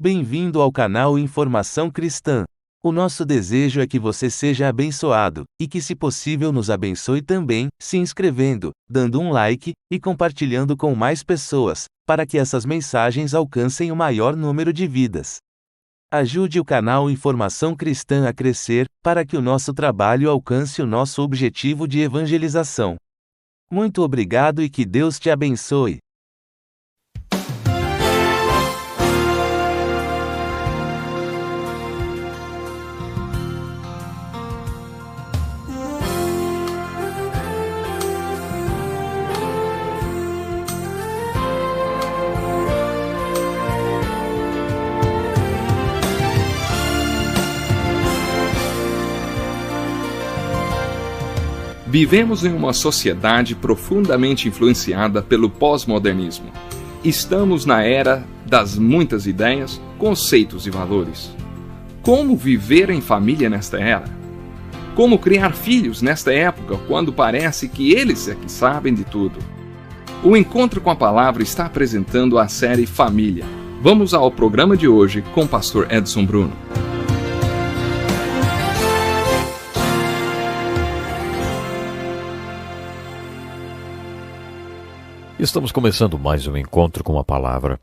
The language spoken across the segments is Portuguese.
Bem-vindo ao canal Informação Cristã. O nosso desejo é que você seja abençoado, e que se possível nos abençoe também, se inscrevendo, dando um like, e compartilhando com mais pessoas, para que essas mensagens alcancem o maior número de vidas. Ajude o canal Informação Cristã a crescer, para que o nosso trabalho alcance o nosso objetivo de evangelização. Muito obrigado e que Deus te abençoe. Vivemos em uma sociedade profundamente influenciada pelo pós-modernismo. Estamos na era das muitas ideias, conceitos e valores. Como viver em família nesta era? Como criar filhos nesta época, quando parece que eles é que sabem de tudo? O Encontro com a Palavra está apresentando a série Família. Vamos ao programa de hoje com o pastor Edson Bruno. Estamos começando mais um Encontro com a Palavra.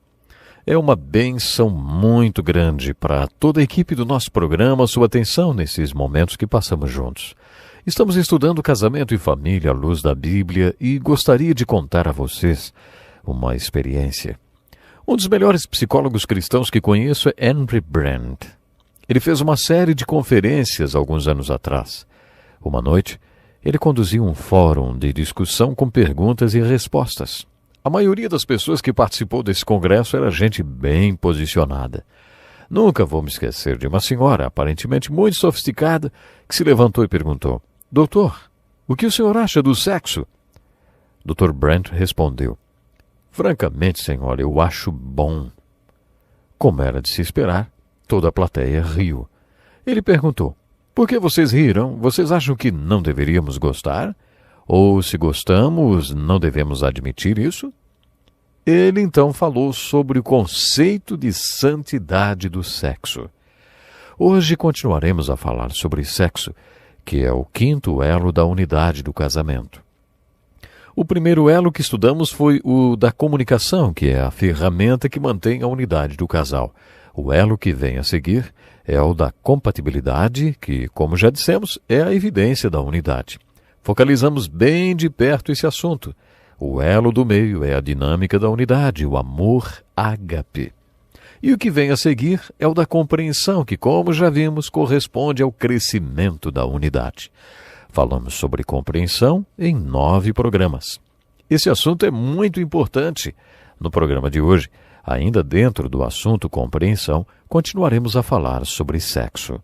É uma bênção muito grande para toda a equipe do nosso programa, sua atenção nesses momentos que passamos juntos. Estamos estudando casamento e família à luz da Bíblia e gostaria de contar a vocês uma experiência. Um dos melhores psicólogos cristãos que conheço é Henry Brand. Ele fez uma série de conferências alguns anos atrás. Uma noite, ele conduziu um fórum de discussão com perguntas e respostas. A maioria das pessoas que participou desse congresso era gente bem posicionada. Nunca vou me esquecer de uma senhora, aparentemente muito sofisticada, que se levantou e perguntou: "Doutor, o que o senhor acha do sexo?" Dr. Brent respondeu: "Francamente, senhora, eu acho bom." Como era de se esperar, toda a plateia riu. Ele perguntou: "Por que vocês riram? Vocês acham que não deveríamos gostar? Ou, se gostamos, não devemos admitir isso?" Ele então falou sobre o conceito de santidade do sexo. Hoje continuaremos a falar sobre sexo, que é o quinto elo da unidade do casamento. O primeiro elo que estudamos foi o da comunicação, que é a ferramenta que mantém a unidade do casal. O elo que vem a seguir é o da compatibilidade, que, como já dissemos, é a evidência da unidade. Focalizamos bem de perto esse assunto. O elo do meio é a dinâmica da unidade, o amor ágape. E o que vem a seguir é o da compreensão, que, como já vimos, corresponde ao crescimento da unidade. Falamos sobre compreensão em 9 programas. Esse assunto é muito importante. No programa de hoje, ainda dentro do assunto compreensão, continuaremos a falar sobre sexo.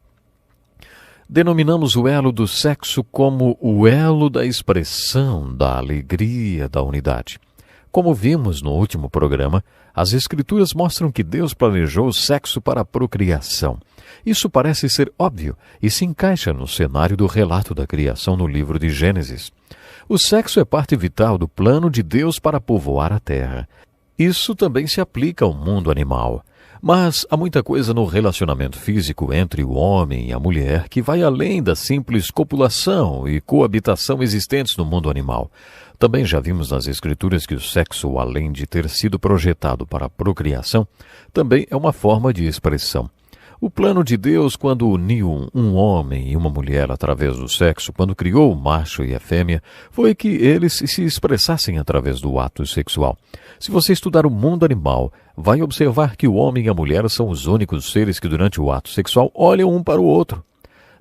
Denominamos o elo do sexo como o elo da expressão da alegria da unidade. Como vimos no último programa, as Escrituras mostram que Deus planejou o sexo para a procriação. Isso parece ser óbvio e se encaixa no cenário do relato da criação no livro de Gênesis. O sexo é parte vital do plano de Deus para povoar a terra. Isso também se aplica ao mundo animal. Mas há muita coisa no relacionamento físico entre o homem e a mulher que vai além da simples copulação e coabitação existentes no mundo animal. Também já vimos nas Escrituras que o sexo, além de ter sido projetado para a procriação, também é uma forma de expressão. O plano de Deus, quando uniu um homem e uma mulher através do sexo, quando criou o macho e a fêmea, foi que eles se expressassem através do ato sexual. Se você estudar o mundo animal, vai observar que o homem e a mulher são os únicos seres que durante o ato sexual olham um para o outro.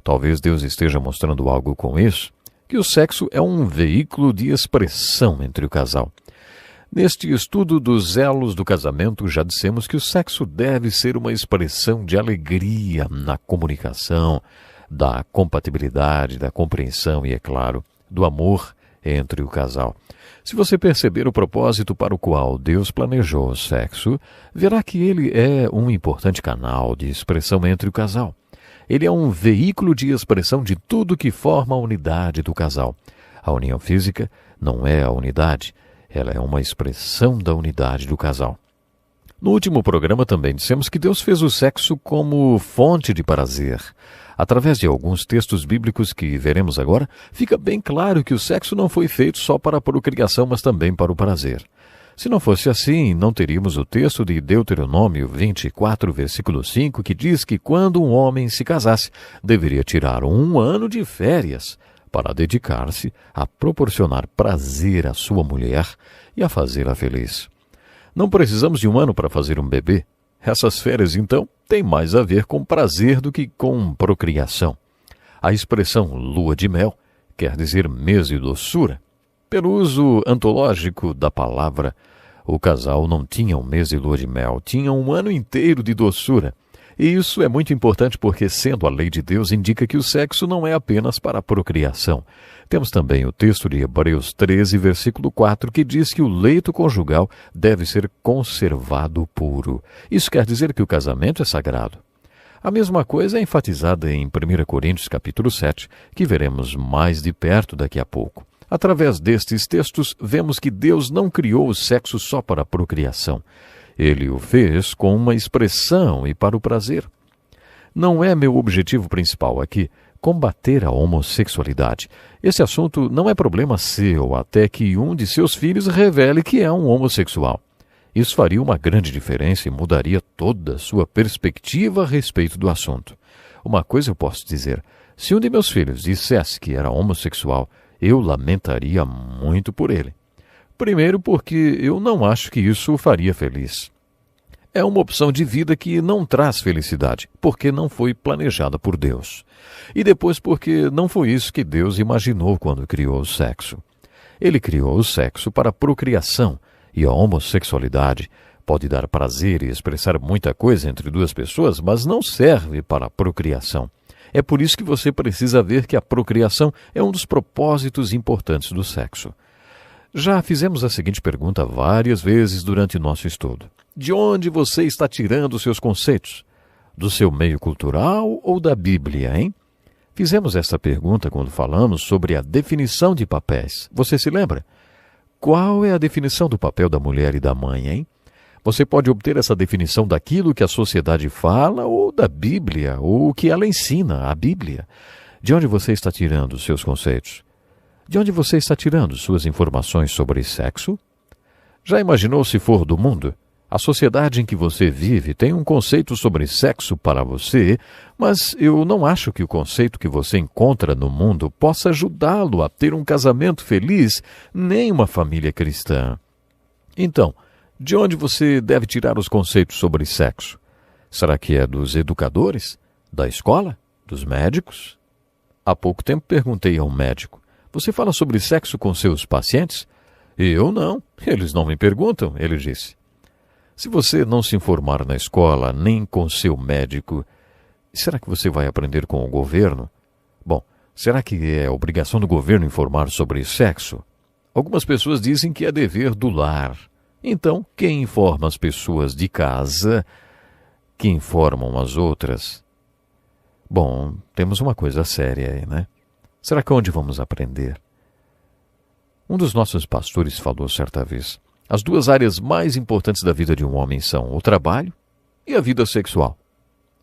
Talvez Deus esteja mostrando algo com isso, que o sexo é um veículo de expressão entre o casal. Neste estudo dos elos do casamento, já dissemos que o sexo deve ser uma expressão de alegria na comunicação, da compatibilidade, da compreensão e, é claro, do amor entre o casal. Se você perceber o propósito para o qual Deus planejou o sexo, verá que ele é um importante canal de expressão entre o casal. Ele é um veículo de expressão de tudo que forma a unidade do casal. A união física não é a unidade, ela é uma expressão da unidade do casal. No último programa também dissemos que Deus fez o sexo como fonte de prazer. Através de alguns textos bíblicos que veremos agora, fica bem claro que o sexo não foi feito só para a procriação, mas também para o prazer. Se não fosse assim, não teríamos o texto de Deuteronômio 24, versículo 5, que diz que quando um homem se casasse, deveria tirar 1 ano de férias para dedicar-se a proporcionar prazer à sua mulher e a fazê-la feliz. Não precisamos de 1 ano para fazer um bebê. Essas férias, então, têm mais a ver com prazer do que com procriação. A expressão lua de mel quer dizer mês de doçura. Pelo uso antológico da palavra, o casal não tinha um mês de lua de mel, tinha 1 ano inteiro de doçura. E isso é muito importante porque, sendo a lei de Deus, indica que o sexo não é apenas para a procriação. Temos também o texto de Hebreus 13, versículo 4, que diz que o leito conjugal deve ser conservado puro. Isso quer dizer que o casamento é sagrado. A mesma coisa é enfatizada em 1 Coríntios capítulo 7, que veremos mais de perto daqui a pouco. Através destes textos, vemos que Deus não criou o sexo só para a procriação. Ele o fez com uma expressão e para o prazer. Não é meu objetivo principal aqui combater a homossexualidade. Esse assunto não é problema seu até que um de seus filhos revele que é um homossexual. Isso faria uma grande diferença e mudaria toda a sua perspectiva a respeito do assunto. Uma coisa eu posso dizer: se um de meus filhos dissesse que era homossexual, eu lamentaria muito por ele. Primeiro, porque eu não acho que isso o faria feliz. É uma opção de vida que não traz felicidade, porque não foi planejada por Deus. E depois, porque não foi isso que Deus imaginou quando criou o sexo. Ele criou o sexo para a procriação, e a homossexualidade pode dar prazer e expressar muita coisa entre duas pessoas, mas não serve para a procriação. É por isso que você precisa ver que a procriação é um dos propósitos importantes do sexo. Já fizemos a seguinte pergunta várias vezes durante nosso estudo: de onde você está tirando os seus conceitos? Do seu meio cultural ou da Bíblia, hein? Fizemos essa pergunta quando falamos sobre a definição de papéis. Você se lembra? Qual é a definição do papel da mulher e da mãe, hein? Você pode obter essa definição daquilo que a sociedade fala ou da Bíblia, ou o que ela ensina, a Bíblia. De onde você está tirando os seus conceitos? De onde você está tirando suas informações sobre sexo? Já imaginou se for do mundo? A sociedade em que você vive tem um conceito sobre sexo para você, mas eu não acho que o conceito que você encontra no mundo possa ajudá-lo a ter um casamento feliz, nem uma família cristã. Então, de onde você deve tirar os conceitos sobre sexo? Será que é dos educadores? Da escola? Dos médicos? Há pouco tempo perguntei a um médico: você fala sobre sexo com seus pacientes? Eu não. Eles não me perguntam, ele disse. Se você não se informar na escola, nem com seu médico, será que você vai aprender com o governo? Bom, será que é obrigação do governo informar sobre sexo? Algumas pessoas dizem que é dever do lar. Então, quem informa as pessoas de casa que informam as outras? Bom, temos uma coisa séria aí, né? Será que onde vamos aprender? Um dos nossos pastores falou certa vez: as 2 áreas mais importantes da vida de um homem são o trabalho e a vida sexual.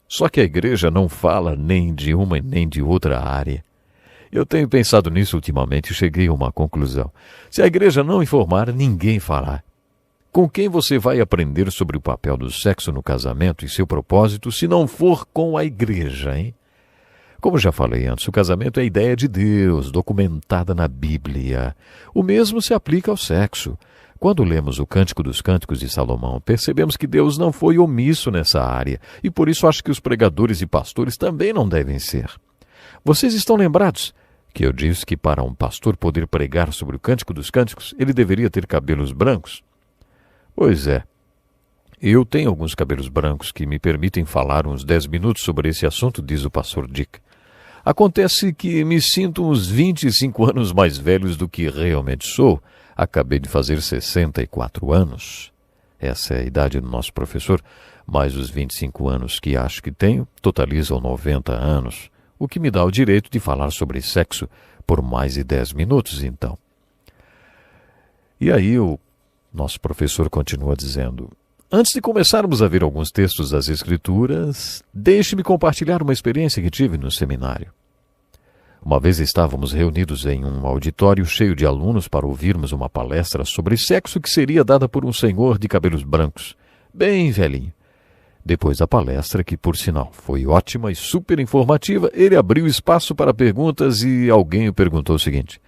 Só que a igreja não fala nem de uma nem de outra área. Eu tenho pensado nisso ultimamente e cheguei a uma conclusão: se a igreja não informar, ninguém fará. Com quem você vai aprender sobre o papel do sexo no casamento e seu propósito se não for com a igreja, hein? Como já falei antes, o casamento é a ideia de Deus, documentada na Bíblia. O mesmo se aplica ao sexo. Quando lemos o Cântico dos Cânticos de Salomão, percebemos que Deus não foi omisso nessa área, e por isso acho que os pregadores e pastores também não devem ser. Vocês estão lembrados que eu disse que para um pastor poder pregar sobre o Cântico dos Cânticos, ele deveria ter cabelos brancos? Pois é. Eu tenho alguns cabelos brancos que me permitem falar uns 10 minutos sobre esse assunto, diz o pastor Dick. Acontece que me sinto uns 25 anos mais velhos do que realmente sou. Acabei de fazer 64 anos. Essa é a idade do nosso professor, mais os 25 anos que acho que tenho totalizam 90 anos, o que me dá o direito de falar sobre sexo por mais de 10 minutos, então. E aí o nosso professor continua dizendo: Antes de começarmos a ver alguns textos das Escrituras, deixe-me compartilhar uma experiência que tive no seminário. Uma vez estávamos reunidos em um auditório cheio de alunos para ouvirmos uma palestra sobre sexo que seria dada por um senhor de cabelos brancos, bem velhinho. Depois da palestra, que por sinal foi ótima e super informativa, ele abriu espaço para perguntas e alguém o perguntou o seguinte: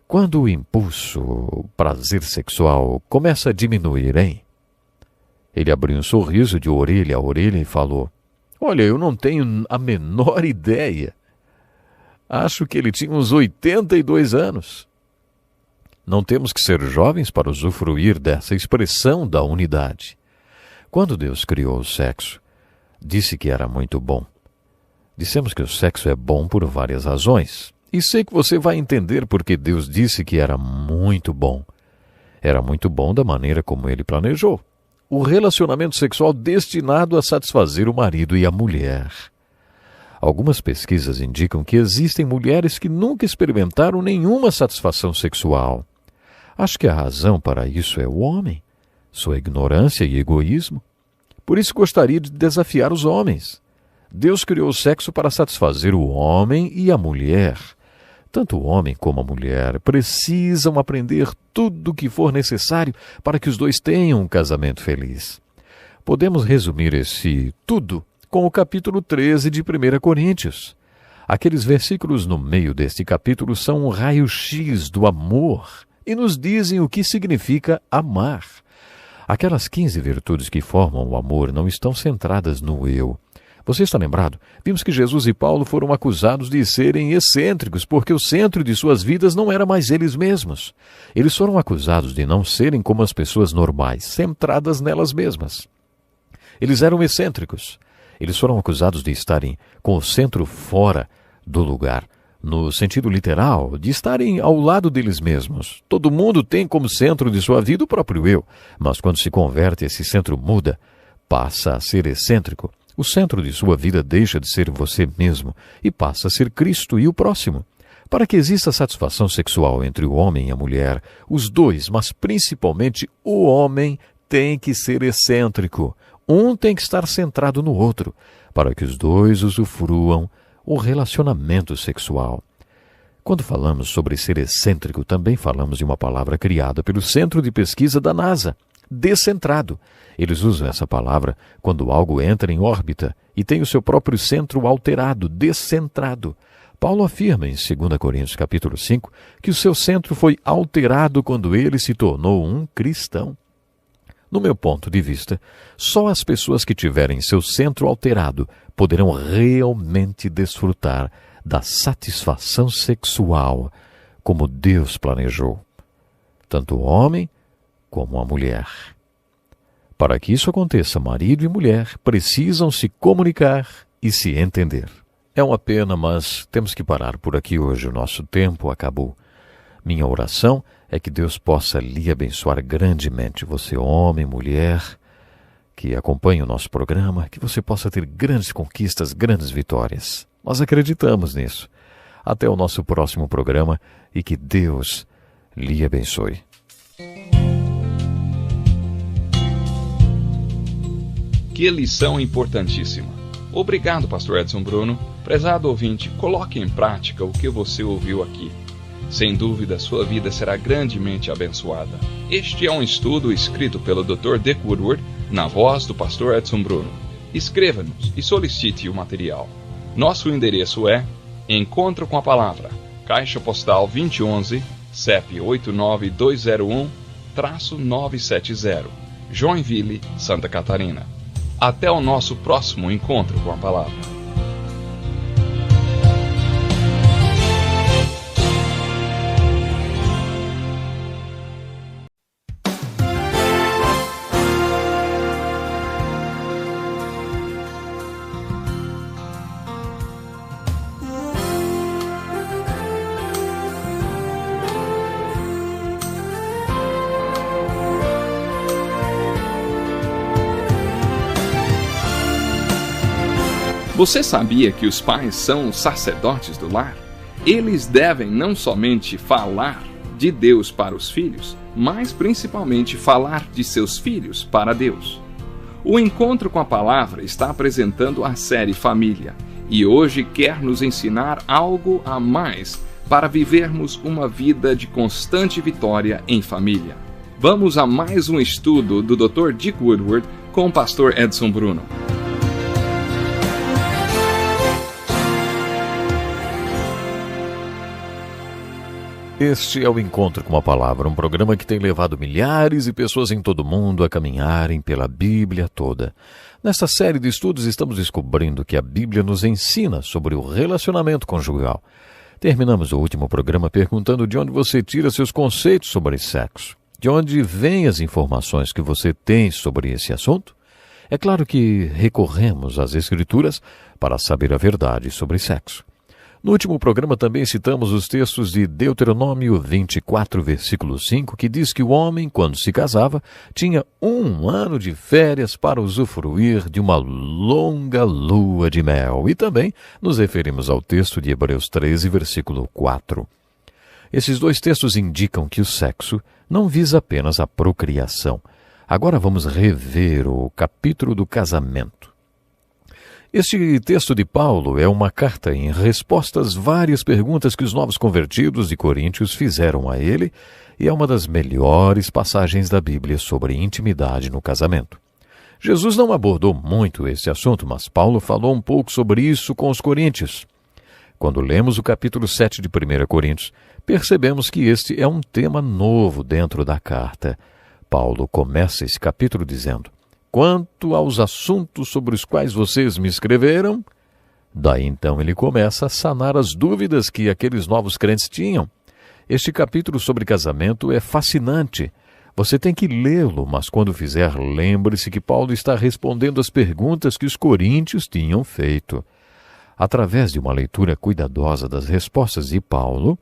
quando o impulso, o prazer sexual, começa a diminuir, hein? Ele abriu um sorriso de orelha a orelha e falou: olha, eu não tenho a menor ideia. Acho que ele tinha uns 82 anos. Não temos que ser jovens para usufruir dessa expressão da unidade. Quando Deus criou o sexo, disse que era muito bom. Dissemos que o sexo é bom por várias razões. E sei que você vai entender porque Deus disse que era muito bom. Era muito bom da maneira como ele planejou. O relacionamento sexual destinado a satisfazer o marido e a mulher. Algumas pesquisas indicam que existem mulheres que nunca experimentaram nenhuma satisfação sexual. Acho que a razão para isso é o homem, sua ignorância e egoísmo. Por isso gostaria de desafiar os homens. Deus criou o sexo para satisfazer o homem e a mulher. Tanto o homem como a mulher precisam aprender tudo o que for necessário para que os dois tenham um casamento feliz. Podemos resumir esse tudo com o capítulo 13 de 1 Coríntios. Aqueles versículos no meio deste capítulo são um raio-x do amor e nos dizem o que significa amar. Aquelas 15 virtudes que formam o amor não estão centradas no eu. Você está lembrado? Vimos que Jesus e Paulo foram acusados de serem excêntricos, porque o centro de suas vidas não era mais eles mesmos. Eles foram acusados de não serem como as pessoas normais, centradas nelas mesmas. Eles eram excêntricos. Eles foram acusados de estarem com o centro fora do lugar, no sentido literal, de estarem ao lado deles mesmos. Todo mundo tem como centro de sua vida o próprio eu, mas quando se converte, esse centro muda, passa a ser excêntrico. O centro de sua vida deixa de ser você mesmo e passa a ser Cristo e o próximo. Para que exista satisfação sexual entre o homem e a mulher, os dois, mas principalmente o homem, tem que ser excêntrico. Um tem que estar centrado no outro, para que os dois usufruam o relacionamento sexual. Quando falamos sobre ser excêntrico, também falamos de uma palavra criada pelo Centro de Pesquisa da NASA, descentrado. Eles usam essa palavra quando algo entra em órbita e tem o seu próprio centro alterado, descentrado. Paulo afirma em 2 Coríntios capítulo 5 que o seu centro foi alterado quando ele se tornou um cristão. No meu ponto de vista, só as pessoas que tiverem seu centro alterado poderão realmente desfrutar da satisfação sexual como Deus planejou, tanto o homem como a mulher. Para que isso aconteça, marido e mulher precisam se comunicar e se entender. É uma pena, mas temos que parar por aqui hoje. O nosso tempo acabou. Minha oração é que Deus possa lhe abençoar grandemente, você homem, mulher, que acompanha o nosso programa, que você possa ter grandes conquistas, grandes vitórias. Nós acreditamos nisso. Até o nosso próximo programa e que Deus lhe abençoe. Que lição importantíssima. Obrigado, Pastor Edson Bruno. Prezado ouvinte, coloque em prática o que você ouviu aqui. Sem dúvida, sua vida será grandemente abençoada. Este é um estudo escrito pelo Dr. Dick Woodward, na voz do Pastor Edson Bruno. Escreva-nos e solicite o material. Nosso endereço é Encontro com a Palavra, Caixa Postal 2011, CEP 89201-970, Joinville, Santa Catarina. Até o nosso próximo Encontro com a Palavra. Você sabia que os pais são os sacerdotes do lar? Eles devem não somente falar de Deus para os filhos, mas principalmente falar de seus filhos para Deus. O Encontro com a Palavra está apresentando a série Família e hoje quer nos ensinar algo a mais para vivermos uma vida de constante vitória em família. Vamos a mais um estudo do Dr. Dick Woodward com o pastor Edson Bruno. Este é o Encontro com a Palavra, um programa que tem levado milhares de pessoas em todo o mundo a caminharem pela Bíblia toda. Nesta série de estudos estamos descobrindo que a Bíblia nos ensina sobre o relacionamento conjugal. Terminamos o último programa perguntando de onde você tira seus conceitos sobre sexo. De onde vêm as informações que você tem sobre esse assunto? É claro que recorremos às Escrituras para saber a verdade sobre sexo. No último programa também citamos os textos de Deuteronômio 24, versículo 5, que diz que o homem, quando se casava, tinha 1 ano de férias para usufruir de uma longa lua de mel. E também nos referimos ao texto de Hebreus 13, versículo 4. Esses dois textos indicam que o sexo não visa apenas a procriação. Agora vamos rever o capítulo do casamento. Este texto de Paulo é uma carta em resposta às várias perguntas que os novos convertidos de Coríntios fizeram a ele e é uma das melhores passagens da Bíblia sobre intimidade no casamento. Jesus não abordou muito esse assunto, mas Paulo falou um pouco sobre isso com os coríntios. Quando lemos o capítulo 7 de 1 Coríntios, percebemos que este é um tema novo dentro da carta. Paulo começa esse capítulo dizendo: quanto aos assuntos sobre os quais vocês me escreveram, daí então ele começa a sanar as dúvidas que aqueles novos crentes tinham. Este capítulo sobre casamento é fascinante. Você tem que lê-lo, mas quando fizer, lembre-se que Paulo está respondendo às perguntas que os coríntios tinham feito. Através de uma leitura cuidadosa das respostas de Paulo,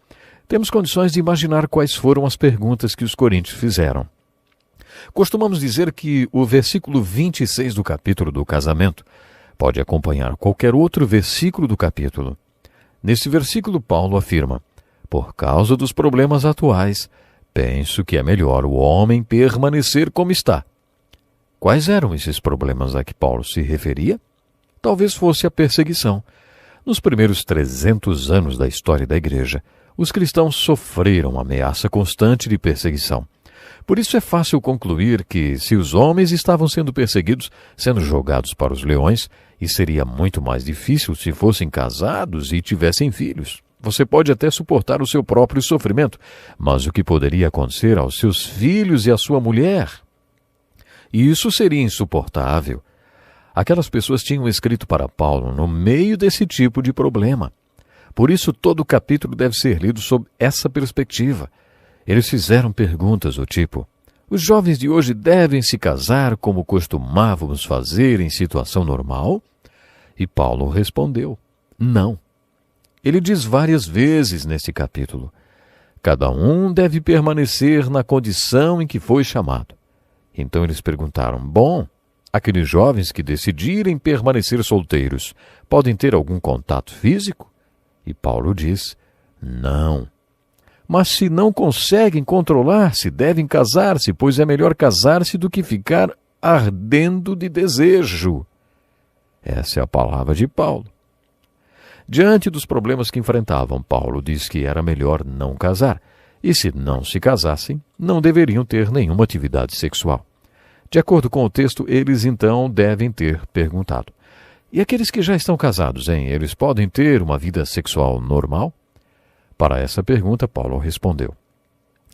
temos condições de imaginar quais foram as perguntas que os coríntios fizeram. Costumamos dizer que o versículo 26 do capítulo do casamento pode acompanhar qualquer outro versículo do capítulo. Nesse versículo, Paulo afirma: por causa dos problemas atuais, penso que é melhor o homem permanecer como está. Quais eram esses problemas a que Paulo se referia? Talvez fosse a perseguição. Nos primeiros 300 anos da história da igreja, os cristãos sofreram ameaça constante de perseguição. Por isso é fácil concluir que, se os homens estavam sendo perseguidos, sendo jogados para os leões, e seria muito mais difícil se fossem casados e tivessem filhos. Você pode até suportar o seu próprio sofrimento, mas o que poderia acontecer aos seus filhos e à sua mulher? Isso seria insuportável. Aquelas pessoas tinham escrito para Paulo no meio desse tipo de problema. Por isso todo o capítulo deve ser lido sob essa perspectiva. Eles fizeram perguntas do tipo: os jovens de hoje devem se casar como costumávamos fazer em situação normal? E Paulo respondeu: não. Ele diz várias vezes nesse capítulo: cada um deve permanecer na condição em que foi chamado. Então eles perguntaram: bom, aqueles jovens que decidirem permanecer solteiros podem ter algum contato físico? E Paulo diz: não. Mas se não conseguem controlar-se, devem casar-se, pois é melhor casar-se do que ficar ardendo de desejo. Essa é a palavra de Paulo. Diante dos problemas que enfrentavam, Paulo diz que era melhor não casar, e se não se casassem, não deveriam ter nenhuma atividade sexual. De acordo com o texto, eles então devem ter perguntado: e aqueles que já estão casados, hein? Eles podem ter uma vida sexual normal? Para essa pergunta, Paulo respondeu: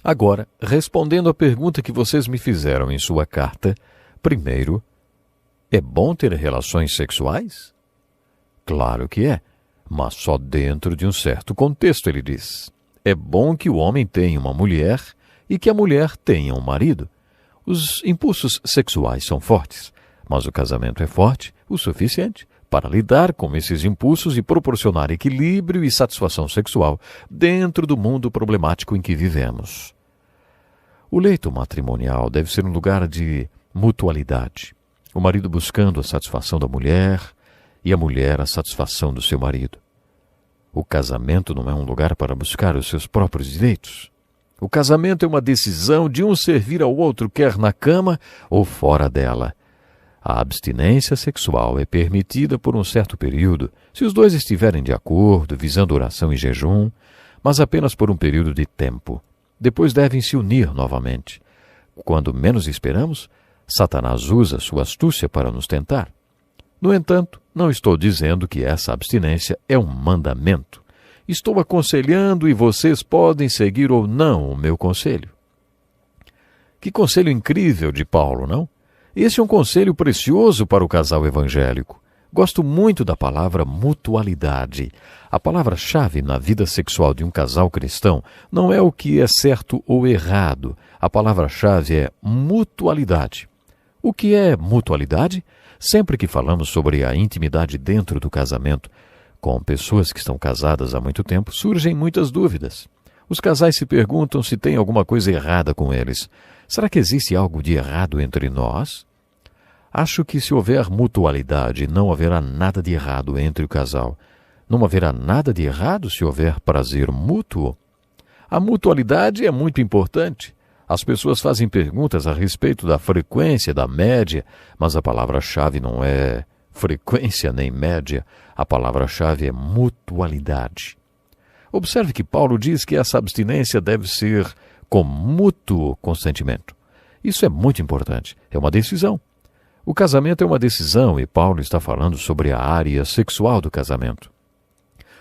agora, respondendo à pergunta que vocês me fizeram em sua carta, primeiro, é bom ter relações sexuais? Claro que é, mas só dentro de um certo contexto, ele diz. É bom que o homem tenha uma mulher e que a mulher tenha um marido. Os impulsos sexuais são fortes, mas o casamento é forte o suficiente para lidar com esses impulsos e proporcionar equilíbrio e satisfação sexual dentro do mundo problemático em que vivemos. O leito matrimonial deve ser um lugar de mutualidade. O marido buscando a satisfação da mulher e a mulher a satisfação do seu marido. O casamento não é um lugar para buscar os seus próprios direitos. O casamento é uma decisão de um servir ao outro, quer na cama ou fora dela. A abstinência sexual é permitida por um certo período, se os dois estiverem de acordo, visando oração e jejum, mas apenas por um período de tempo. Depois devem se unir novamente. Quando menos esperamos, Satanás usa sua astúcia para nos tentar. No entanto, não estou dizendo que essa abstinência é um mandamento. Estou aconselhando e vocês podem seguir ou não o meu conselho. Que conselho incrível de Paulo, não? Esse é um conselho precioso para o casal evangélico. Gosto muito da palavra mutualidade. A palavra-chave na vida sexual de um casal cristão não é o que é certo ou errado. A palavra-chave é mutualidade. O que é mutualidade? Sempre que falamos sobre a intimidade dentro do casamento, com pessoas que estão casadas há muito tempo, surgem muitas dúvidas. Os casais se perguntam se tem alguma coisa errada com eles. Será que existe algo de errado entre nós? Acho que se houver mutualidade, não haverá nada de errado entre o casal. Não haverá nada de errado se houver prazer mútuo. A mutualidade é muito importante. As pessoas fazem perguntas a respeito da frequência, da média, mas a palavra-chave não é frequência nem média. A palavra-chave é mutualidade. Observe que Paulo diz que essa abstinência deve ser com mútuo consentimento. Isso é muito importante. É uma decisão. O casamento é uma decisão e Paulo está falando sobre a área sexual do casamento.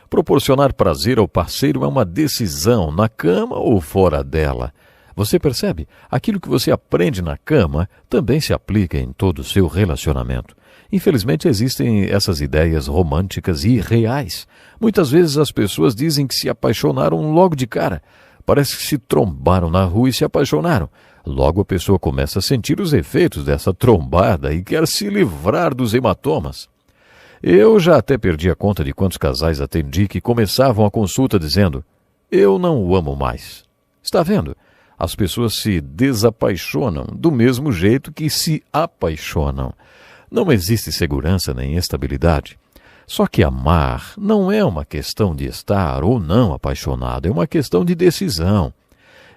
Proporcionar prazer ao parceiro é uma decisão na cama ou fora dela. Você percebe? Aquilo que você aprende na cama também se aplica em todo o seu relacionamento. Infelizmente existem essas ideias românticas e irreais. Muitas vezes as pessoas dizem que se apaixonaram logo de cara. Parece que se trombaram na rua e se apaixonaram. Logo a pessoa começa a sentir os efeitos dessa trombada e quer se livrar dos hematomas. Eu já até perdi a conta de quantos casais atendi que começavam a consulta dizendo: "Eu não o amo mais". Está vendo? As pessoas se desapaixonam do mesmo jeito que se apaixonam. Não existe segurança nem estabilidade. Só que amar não é uma questão de estar ou não apaixonado, é uma questão de decisão.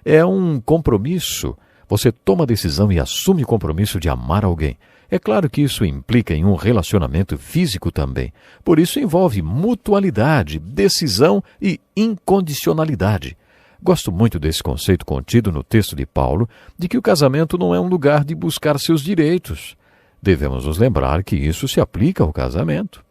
É um compromisso. Você toma a decisão e assume o compromisso de amar alguém. É claro que isso implica em um relacionamento físico também. Por isso envolve mutualidade, decisão e incondicionalidade. Gosto muito desse conceito contido no texto de Paulo, de que o casamento não é um lugar de buscar seus direitos. Devemos nos lembrar que isso se aplica ao casamento.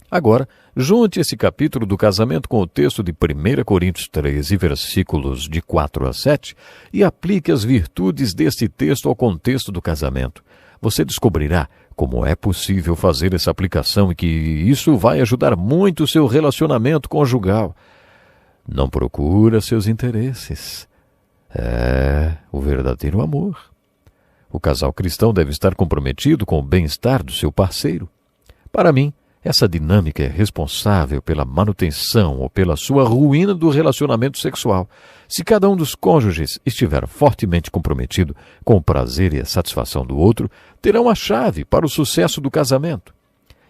Agora, junte esse capítulo do casamento com o texto de 1 Coríntios 13, versículos de 4 a 7, e aplique as virtudes deste texto ao contexto do casamento. Você descobrirá como é possível fazer essa aplicação e que isso vai ajudar muito o seu relacionamento conjugal. Não procura seus interesses. É o verdadeiro amor. O casal cristão deve estar comprometido com o bem-estar do seu parceiro. Para mim, essa dinâmica é responsável pela manutenção ou pela sua ruína do relacionamento sexual. Se cada um dos cônjuges estiver fortemente comprometido com o prazer e a satisfação do outro, terão a chave para o sucesso do casamento.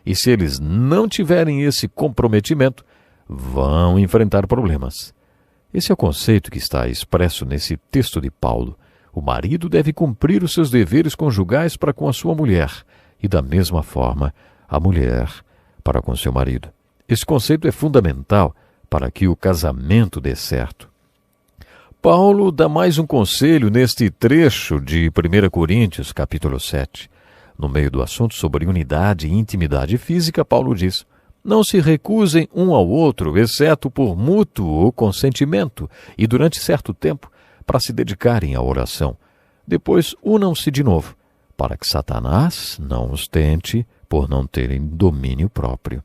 E se eles não tiverem esse comprometimento, vão enfrentar problemas. Esse é o conceito que está expresso nesse texto de Paulo. O marido deve cumprir os seus deveres conjugais para com a sua mulher, e da mesma forma, a mulher para com seu marido. Esse conceito é fundamental para que o casamento dê certo. Paulo dá mais um conselho neste trecho de 1 Coríntios, capítulo 7. No meio do assunto sobre unidade e intimidade física, Paulo diz: "Não se recusem um ao outro, exceto por mútuo consentimento, e durante certo tempo, para se dedicarem à oração. Depois unam-se de novo, para que Satanás não os tente por não terem domínio próprio."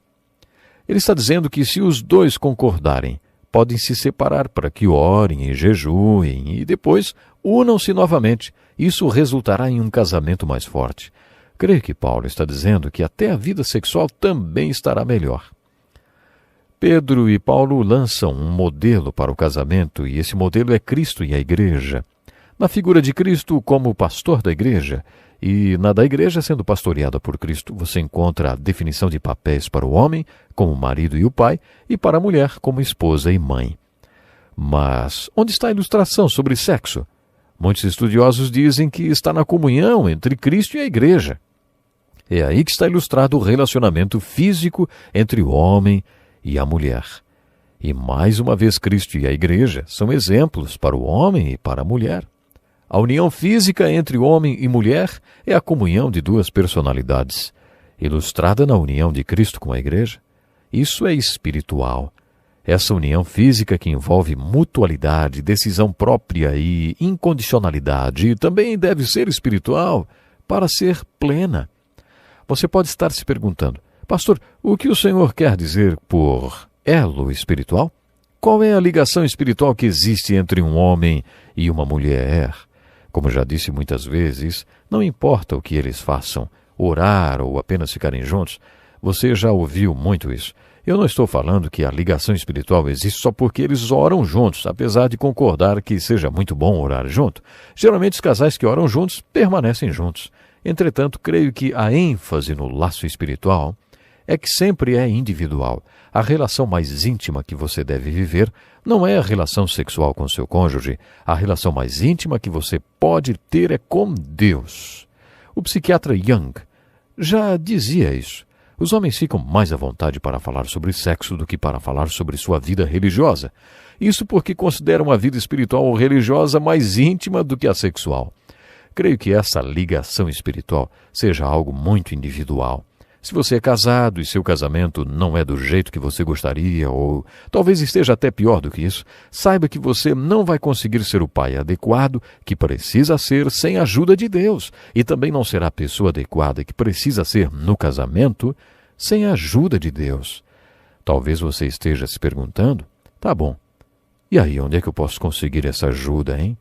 Ele está dizendo que se os dois concordarem, podem se separar para que orem e jejuem e depois unam-se novamente. Isso resultará em um casamento mais forte. Creio que Paulo está dizendo que até a vida sexual também estará melhor. Pedro e Paulo lançam um modelo para o casamento e esse modelo é Cristo e a igreja. Na figura de Cristo como pastor da igreja e na da igreja sendo pastoreada por Cristo, você encontra a definição de papéis para o homem, como o marido e o pai, e para a mulher, como esposa e mãe. Mas onde está a ilustração sobre sexo? Muitos estudiosos dizem que está na comunhão entre Cristo e a Igreja. É aí que está ilustrado o relacionamento físico entre o homem e a mulher. E mais uma vez Cristo e a Igreja são exemplos para o homem e para a mulher. A união física entre homem e mulher é a comunhão de duas personalidades, ilustrada na união de Cristo com a Igreja. Isso é espiritual. Essa união física que envolve mutualidade, decisão própria e incondicionalidade também deve ser espiritual para ser plena. Você pode estar se perguntando, pastor, o que o Senhor quer dizer por elo espiritual? Qual é a ligação espiritual que existe entre um homem e uma mulher? Como já disse muitas vezes, não importa o que eles façam, orar ou apenas ficarem juntos, você já ouviu muito isso. Eu não estou falando que a ligação espiritual existe só porque eles oram juntos, apesar de concordar que seja muito bom orar junto. Geralmente os casais que oram juntos permanecem juntos. Entretanto, creio que a ênfase no laço espiritual é que sempre é individual. A relação mais íntima que você deve viver não é a relação sexual com seu cônjuge. A relação mais íntima que você pode ter é com Deus. O psiquiatra Jung já dizia isso. Os homens ficam mais à vontade para falar sobre sexo do que para falar sobre sua vida religiosa. Isso porque consideram a vida espiritual ou religiosa mais íntima do que a sexual. Creio que essa ligação espiritual seja algo muito individual. Se você é casado e seu casamento não é do jeito que você gostaria, ou talvez esteja até pior do que isso, saiba que você não vai conseguir ser o pai adequado que precisa ser sem a ajuda de Deus, e também não será a pessoa adequada que precisa ser no casamento sem a ajuda de Deus. Talvez você esteja se perguntando, tá bom, e aí onde é que eu posso conseguir essa ajuda, hein?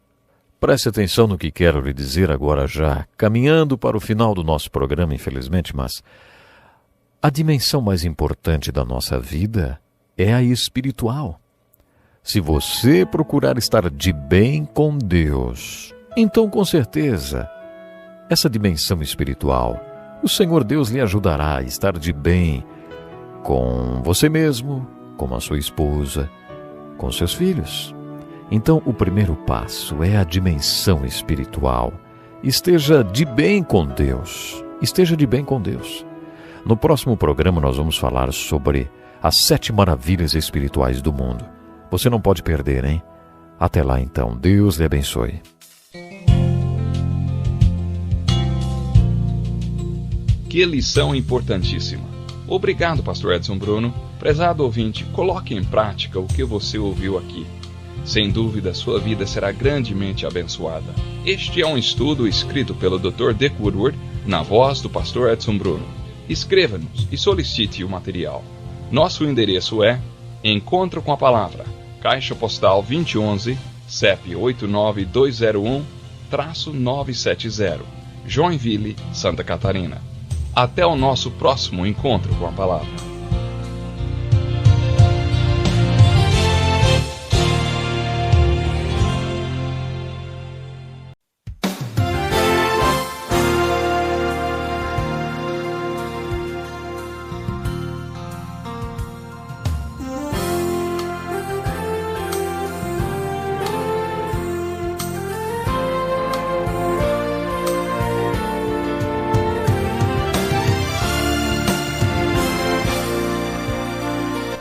Preste atenção no que quero lhe dizer agora já, caminhando para o final do nosso programa, infelizmente, mas a dimensão mais importante da nossa vida é a espiritual. Se você procurar estar de bem com Deus, então com certeza, essa dimensão espiritual, o Senhor Deus lhe ajudará a estar de bem com você mesmo, com a sua esposa, com seus filhos. Então, o primeiro passo é a dimensão espiritual. Esteja de bem com Deus. Esteja de bem com Deus. No próximo programa nós vamos falar sobre as 7 maravilhas espirituais do mundo. Você não pode perder, hein? Até lá então, Deus lhe abençoe. Que lição importantíssima. Obrigado, pastor Edson Bruno. Prezado ouvinte, coloque em prática o que você ouviu aqui. Sem dúvida, sua vida será grandemente abençoada. Este é um estudo escrito pelo Dr. Dick Woodward, na voz do pastor Edson Bruno. Escreva-nos e solicite o material. Nosso endereço é Encontro com a Palavra, Caixa Postal 2011, CEP 89201-970, Joinville, Santa Catarina. Até o nosso próximo Encontro com a Palavra.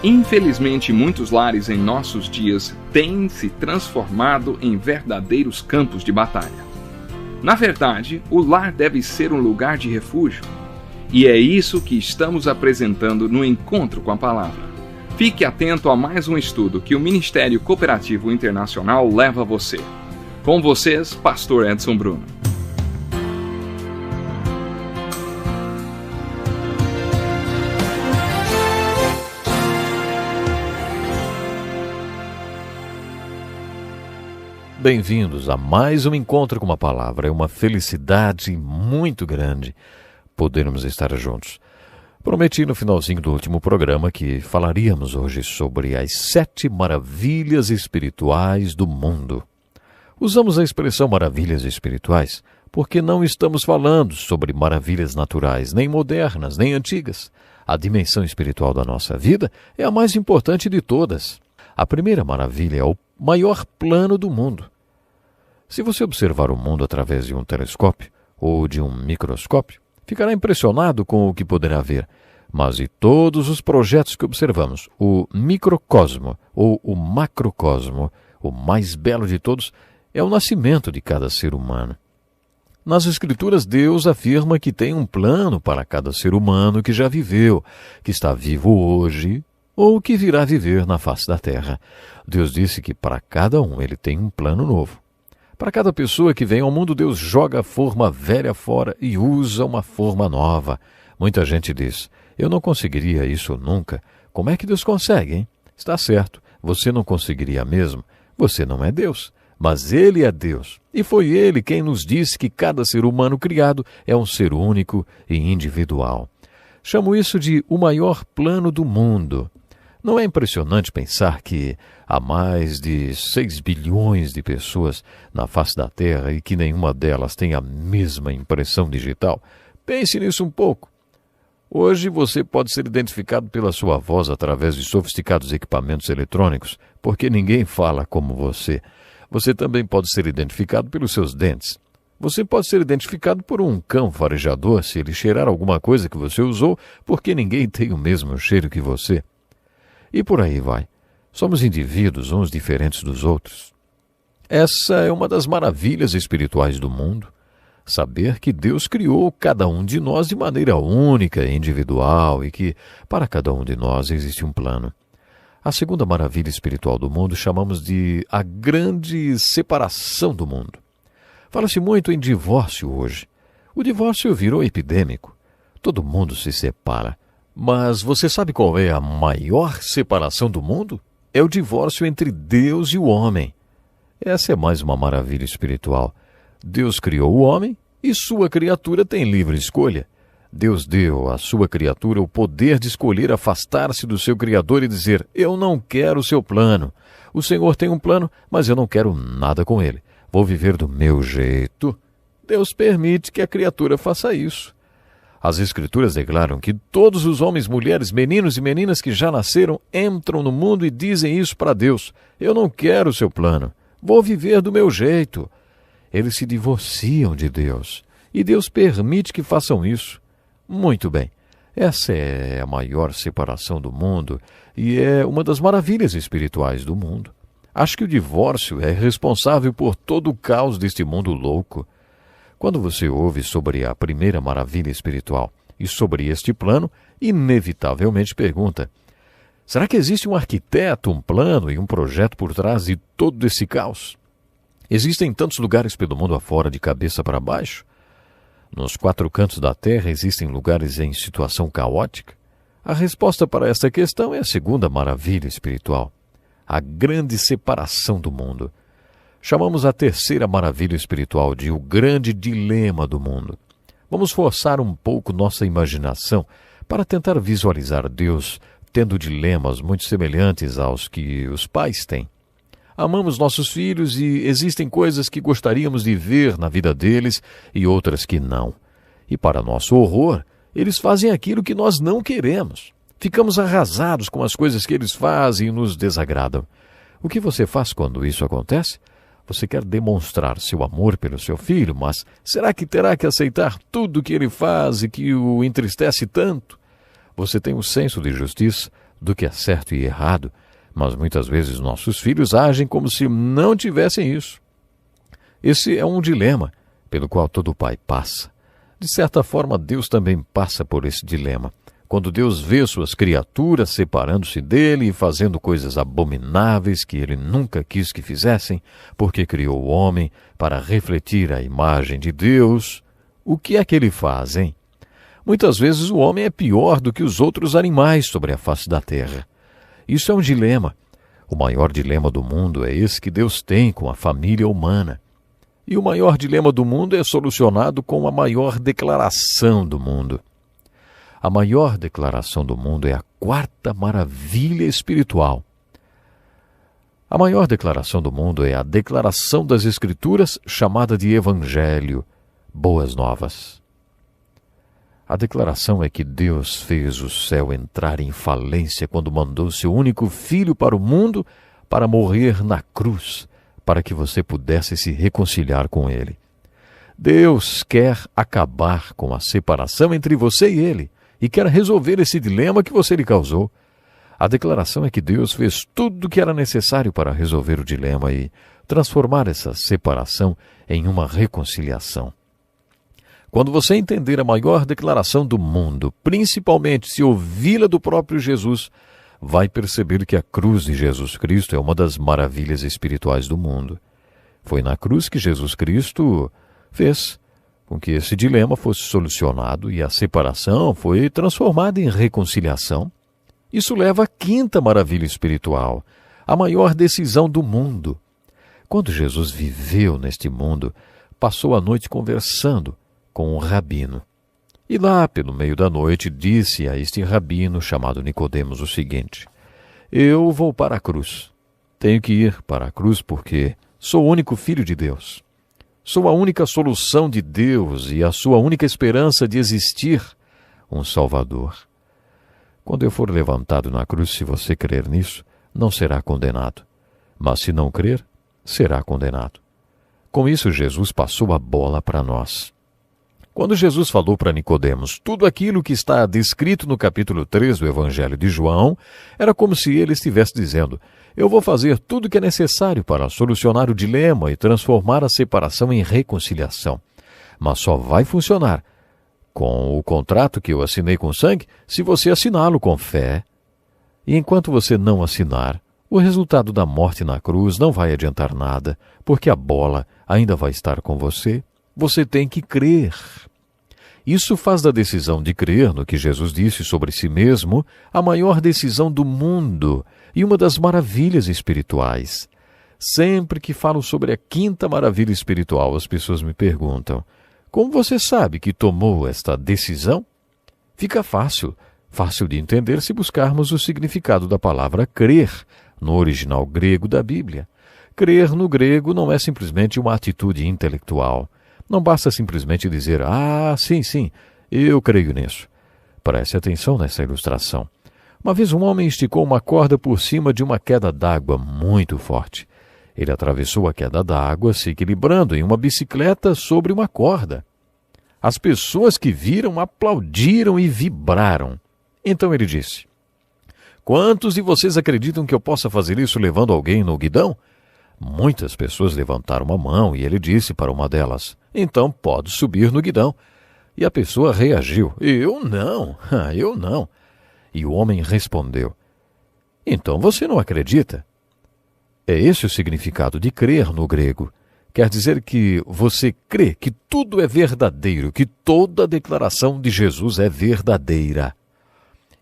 Infelizmente, muitos lares em nossos dias têm se transformado em verdadeiros campos de batalha. Na verdade, o lar deve ser um lugar de refúgio. E é isso que estamos apresentando no Encontro com a Palavra. Fique atento a mais um estudo que o Ministério Cooperativo Internacional leva a você. Com vocês, pastor Edson Bruno. Bem-vindos a mais um Encontro com uma Palavra. É uma felicidade muito grande podermos estar juntos. Prometi no finalzinho do último programa que falaríamos hoje sobre as 7 maravilhas espirituais do mundo. Usamos a expressão maravilhas espirituais porque não estamos falando sobre maravilhas naturais, nem modernas, nem antigas. A dimensão espiritual da nossa vida é a mais importante de todas. A primeira maravilha maior plano do mundo. Se você observar o mundo através de um telescópio ou de um microscópio, ficará impressionado com o que poderá ver. Mas de todos os projetos que observamos, o microcosmo ou o macrocosmo, o mais belo de todos, é o nascimento de cada ser humano. Nas Escrituras, Deus afirma que tem um plano para cada ser humano que já viveu, que está vivo hoje ou que virá viver na face da terra. Deus disse que para cada um Ele tem um plano novo. Para cada pessoa que vem ao mundo, Deus joga a forma velha fora e usa uma forma nova. Muita gente diz, eu não conseguiria isso nunca. Como é que Deus consegue, hein? Está certo, você não conseguiria mesmo. Você não é Deus, mas Ele é Deus. E foi Ele quem nos disse que cada ser humano criado é um ser único e individual. Chamo isso de o maior plano do mundo. Não é impressionante pensar que há mais de 6 bilhões de pessoas na face da Terra e que nenhuma delas tem a mesma impressão digital? Pense nisso um pouco. Hoje você pode ser identificado pela sua voz através de sofisticados equipamentos eletrônicos, porque ninguém fala como você. Você também pode ser identificado pelos seus dentes. Você pode ser identificado por um cão farejador se ele cheirar alguma coisa que você usou, porque ninguém tem o mesmo cheiro que você. E por aí vai. Somos indivíduos, uns diferentes dos outros. Essa é uma das maravilhas espirituais do mundo. Saber que Deus criou cada um de nós de maneira única e individual e que, para cada um de nós, existe um plano. A segunda maravilha espiritual do mundo chamamos de a grande separação do mundo. Fala-se muito em divórcio hoje. O divórcio virou epidêmico. Todo mundo se separa. Mas você sabe qual é a maior separação do mundo? É o divórcio entre Deus e o homem. Essa é mais uma maravilha espiritual. Deus criou o homem e sua criatura tem livre escolha. Deus deu à sua criatura o poder de escolher afastar-se do seu Criador e dizer, eu não quero o seu plano. O Senhor tem um plano, mas eu não quero nada com ele. Vou viver do meu jeito. Deus permite que a criatura faça isso. As Escrituras declaram que todos os homens, mulheres, meninos e meninas que já nasceram entram no mundo e dizem isso para Deus. Eu não quero o seu plano. Vou viver do meu jeito. Eles se divorciam de Deus. E Deus permite que façam isso. Muito bem. Essa é a maior separação do mundo e é uma das maravilhas espirituais do mundo. Acho que o divórcio é responsável por todo o caos deste mundo louco. Quando você ouve sobre a primeira maravilha espiritual e sobre este plano, inevitavelmente pergunta, será que existe um arquiteto, um plano e um projeto por trás de todo esse caos? Existem tantos lugares pelo mundo afora de cabeça para baixo? Nos 4 cantos da Terra existem lugares em situação caótica? A resposta para esta questão é a segunda maravilha espiritual, a grande separação do mundo. Chamamos a terceira maravilha espiritual de o grande dilema do mundo. Vamos forçar um pouco nossa imaginação para tentar visualizar Deus tendo dilemas muito semelhantes aos que os pais têm. Amamos nossos filhos e existem coisas que gostaríamos de ver na vida deles e outras que não. E para nosso horror, eles fazem aquilo que nós não queremos. Ficamos arrasados com as coisas que eles fazem e nos desagradam. O que você faz quando isso acontece? Você quer demonstrar seu amor pelo seu filho, mas será que terá que aceitar tudo que ele faz e que o entristece tanto? Você tem um senso de justiça do que é certo e errado, mas muitas vezes nossos filhos agem como se não tivessem isso. Esse é um dilema pelo qual todo pai passa. De certa forma, Deus também passa por esse dilema. Quando Deus vê suas criaturas separando-se dele e fazendo coisas abomináveis que ele nunca quis que fizessem, porque criou o homem para refletir a imagem de Deus, o que é que ele faz, hein? Muitas vezes o homem é pior do que os outros animais sobre a face da terra. Isso é um dilema. O maior dilema do mundo é esse que Deus tem com a família humana. E o maior dilema do mundo é solucionado com a maior declaração do mundo. A maior declaração do mundo é a quarta maravilha espiritual. A maior declaração do mundo é a declaração das Escrituras chamada de Evangelho, Boas Novas. A declaração é que Deus fez o céu entrar em falência quando mandou seu único filho para o mundo para morrer na cruz, para que você pudesse se reconciliar com Ele. Deus quer acabar com a separação entre você e Ele e quer resolver esse dilema que você lhe causou. A declaração é que Deus fez tudo o que era necessário para resolver o dilema e transformar essa separação em uma reconciliação. Quando você entender a maior declaração do mundo, principalmente se ouvi-la do próprio Jesus, vai perceber que a cruz de Jesus Cristo é uma das maravilhas espirituais do mundo. Foi na cruz que Jesus Cristo fez com que esse dilema fosse solucionado e a separação foi transformada em reconciliação. Isso leva à quinta maravilha espiritual, a maior decisão do mundo. Quando Jesus viveu neste mundo, passou a noite conversando com um rabino. E lá, pelo meio da noite, disse a este rabino chamado Nicodemos o seguinte: eu vou para a cruz. Tenho que ir para a cruz porque sou o único filho de Deus. Sou a única solução de Deus e a sua única esperança de existir um Salvador. Quando eu for levantado na cruz, se você crer nisso, não será condenado. Mas se não crer, será condenado. Com isso, Jesus passou a bola para nós. Quando Jesus falou para Nicodemos tudo aquilo que está descrito no capítulo 3 do Evangelho de João, era como se ele estivesse dizendo: eu vou fazer tudo o que é necessário para solucionar o dilema e transformar a separação em reconciliação. Mas só vai funcionar com o contrato que eu assinei com sangue se você assiná-lo com fé. E enquanto você não assinar, o resultado da morte na cruz não vai adiantar nada, porque a bola ainda vai estar com você. Você tem que crer. Isso faz da decisão de crer no que Jesus disse sobre si mesmo a maior decisão do mundo e uma das maravilhas espirituais. Sempre que falo sobre a quinta maravilha espiritual, as pessoas me perguntam: como você sabe que tomou esta decisão? Fica fácil de entender se buscarmos o significado da palavra crer no original grego da Bíblia. Crer no grego não é simplesmente uma atitude intelectual. Não basta simplesmente dizer: sim, eu creio nisso. Preste atenção nessa ilustração. Uma vez um homem esticou uma corda por cima de uma queda d'água muito forte. Ele atravessou a queda d'água se equilibrando em uma bicicleta sobre uma corda. As pessoas que viram aplaudiram e vibraram. Então ele disse: quantos de vocês acreditam que eu possa fazer isso levando alguém no guidão? Muitas pessoas levantaram a mão e ele disse para uma delas: então pode subir no guidão. E a pessoa reagiu: eu não. E o homem respondeu: então você não acredita? É esse o significado de crer no grego. Quer dizer que você crê que tudo é verdadeiro, que toda a declaração de Jesus é verdadeira.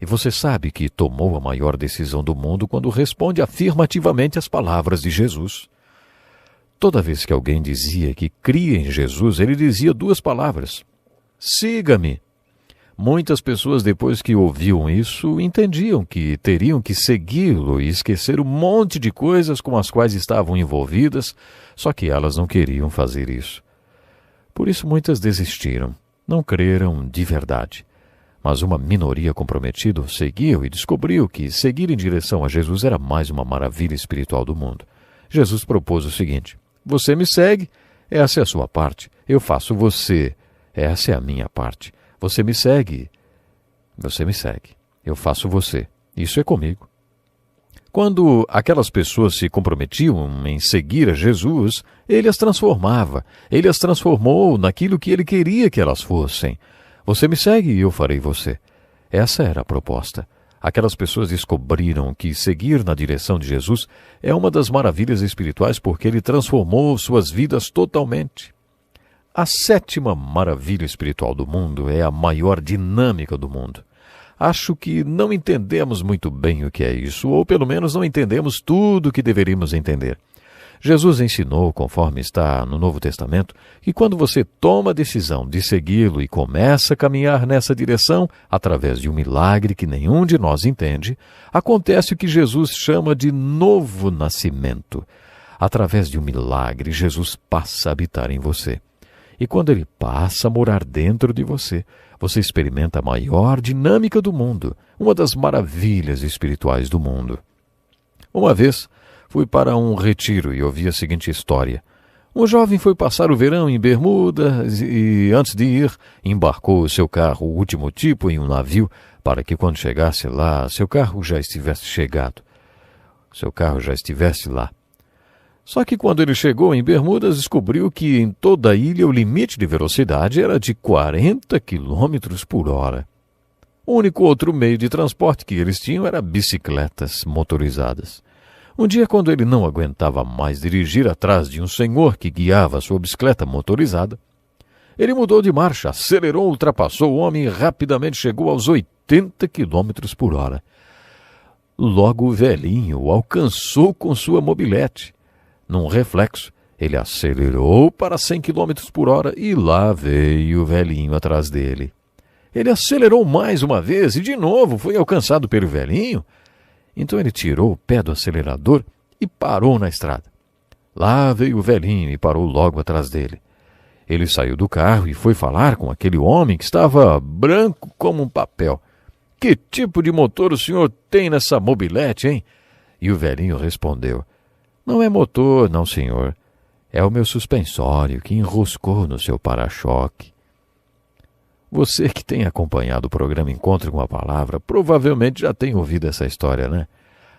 E você sabe que tomou a maior decisão do mundo quando responde afirmativamente às palavras de Jesus. Toda vez que alguém dizia que cria em Jesus, ele dizia duas palavras: siga-me. Muitas pessoas, depois que ouviam isso, entendiam que teriam que segui-lo e esquecer um monte de coisas com as quais estavam envolvidas, só que elas não queriam fazer isso. Por isso muitas desistiram, não creram de verdade. Mas uma minoria comprometida o seguiu e descobriu que seguir em direção a Jesus era mais uma maravilha espiritual do mundo. Jesus propôs o seguinte: você me segue, essa é a sua parte. Eu faço você, essa é a minha parte. Você me segue, eu faço você. Isso é comigo. Quando aquelas pessoas se comprometiam em seguir a Jesus, ele as transformava. Ele as transformou naquilo que ele queria que elas fossem. Você me segue e eu farei você. Essa era a proposta. Aquelas pessoas descobriram que seguir na direção de Jesus é uma das maravilhas espirituais porque ele transformou suas vidas totalmente. A sétima maravilha espiritual do mundo é a maior dinâmica do mundo. Acho que não entendemos muito bem o que é isso, ou pelo menos não entendemos tudo o que deveríamos entender. Jesus ensinou, conforme está no Novo Testamento, que quando você toma a decisão de segui-lo e começa a caminhar nessa direção, através de um milagre que nenhum de nós entende, acontece o que Jesus chama de novo nascimento. Através de um milagre, Jesus passa a habitar em você. E quando ele passa a morar dentro de você, você experimenta a maior dinâmica do mundo, uma das maravilhas espirituais do mundo. Uma vez, fui para um retiro e ouvi a seguinte história. Um jovem foi passar o verão em Bermudas e, antes de ir, embarcou o seu carro, o último tipo, em um navio, para que quando chegasse lá, seu carro já estivesse chegado. Seu carro já estivesse lá. Só que quando ele chegou em Bermudas, descobriu que em toda a ilha o limite de velocidade era de 40 km por hora. O único outro meio de transporte que eles tinham era bicicletas motorizadas. Um dia, quando ele não aguentava mais dirigir atrás de um senhor que guiava sua bicicleta motorizada, ele mudou de marcha, acelerou, ultrapassou o homem e rapidamente chegou aos 80 km por hora. Logo o velhinho o alcançou com sua mobilete. Num reflexo, ele acelerou para 100 km por hora e lá veio o velhinho atrás dele. Ele acelerou mais uma vez e de novo foi alcançado pelo velhinho. Então ele tirou o pé do acelerador e parou na estrada. Lá veio o velhinho e parou logo atrás dele. Ele saiu do carro e foi falar com aquele homem que estava branco como um papel. — Que tipo de motor o senhor tem nessa mobilete, hein? E o velhinho respondeu: — Não é motor, não, senhor. É o meu suspensório que enroscou no seu para-choque. Você que tem acompanhado o programa Encontro com a Palavra, provavelmente já tem ouvido essa história, né?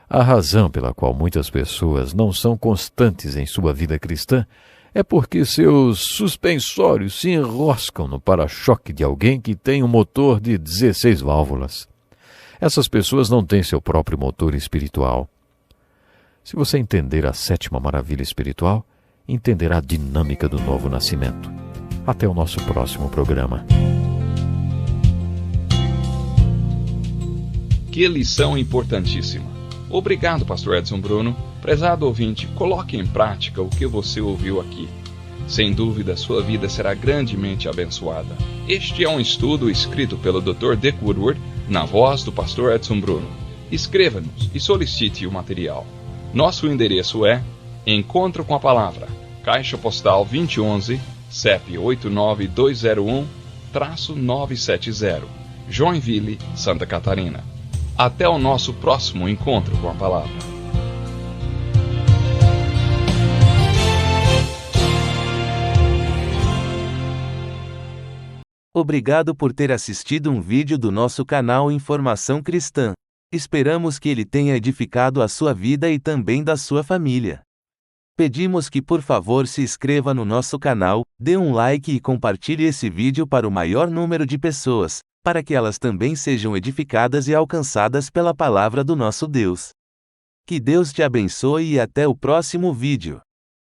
A razão pela qual muitas pessoas não são constantes em sua vida cristã é porque seus suspensórios se enroscam no para-choque de alguém que tem um motor de 16 válvulas. Essas pessoas não têm seu próprio motor espiritual. Se você entender a sétima maravilha espiritual, entenderá a dinâmica do novo nascimento. Até o nosso próximo programa. Que lição importantíssima. Obrigado, Pastor Edson Bruno. Prezado ouvinte, coloque em prática o que você ouviu aqui. Sem dúvida, sua vida será grandemente abençoada. Este é um estudo escrito pelo Dr. Dick Woodward, na voz do Pastor Edson Bruno. Escreva-nos e solicite o material. Nosso endereço é Encontro com a Palavra, Caixa Postal 2011, CEP 89201-970, Joinville, Santa Catarina. Até o nosso próximo Encontro com a Palavra. Obrigado por ter assistido um vídeo do nosso canal Informação Cristã. Esperamos que ele tenha edificado a sua vida e também da sua família. Pedimos que por favor se inscreva no nosso canal, dê um like e compartilhe esse vídeo para o maior número de pessoas, para que elas também sejam edificadas e alcançadas pela palavra do nosso Deus. Que Deus te abençoe e até o próximo vídeo.